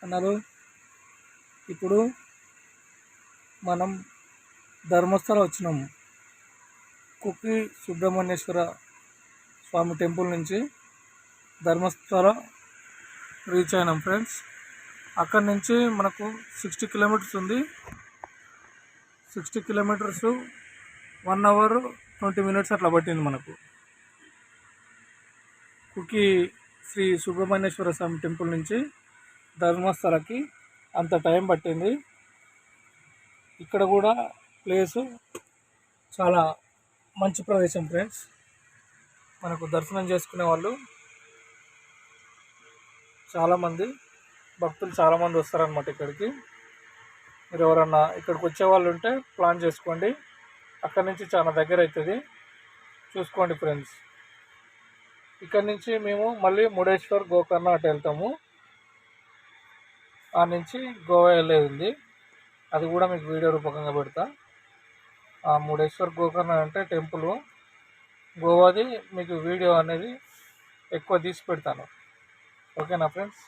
అన్నారు. ఇప్పుడు మనం ధర్మస్థల వచ్చినాము. కుక్కి సుబ్రహ్మణ్యేశ్వర స్వామి టెంపుల్ నుంచి ధర్మస్థల రీచ్ అయినాం ఫ్రెండ్స్. అక్కడి నుంచి మనకు 60 కిలోమీటర్స్ ఉంది. 60 కిలోమీటర్స్ 1 అవర్ 20 మినిట్స్ అట్లా పట్టింది మనకు. కుక్కి శ్రీ సుబ్రహ్మణ్యేశ్వర స్వామి టెంపుల్ నుంచి ధర్మస్థలకి అంత టైం పట్టింది. ఇక్కడ కూడా ప్లేసు చాలా మంచి ప్రదేశం ఫ్రెండ్స్. మనకు దర్శనం చేసుకునే వాళ్ళు చాలామంది భక్తులు చాలామంది వస్తారనమాట ఇక్కడికి. మీరు ఎవరన్నా ఇక్కడికి వచ్చే వాళ్ళు ఉంటే ప్లాన్ చేసుకోండి. అక్కడి నుంచి చాలా దగ్గర అవుతుంది, చూసుకోండి ఫ్రెండ్స్. ఇక్కడ నుంచి మేము మళ్ళీ ముడేశ్వర్ గోకర్ణ అటు వెళ్తాము. ఆ నుంచి గోవా వెళ్ళేది ఉంది, అది కూడా మీకు వీడియో రూపకంగా పెడతా. ఆ ముడేశ్వర్ గోకర్ణ అంటే టెంపుల్, గోవాది మీకు వీడియో అనేది ఎక్కువ తీసి పెడతాను. ఓకేనా ఫ్రెండ్స్.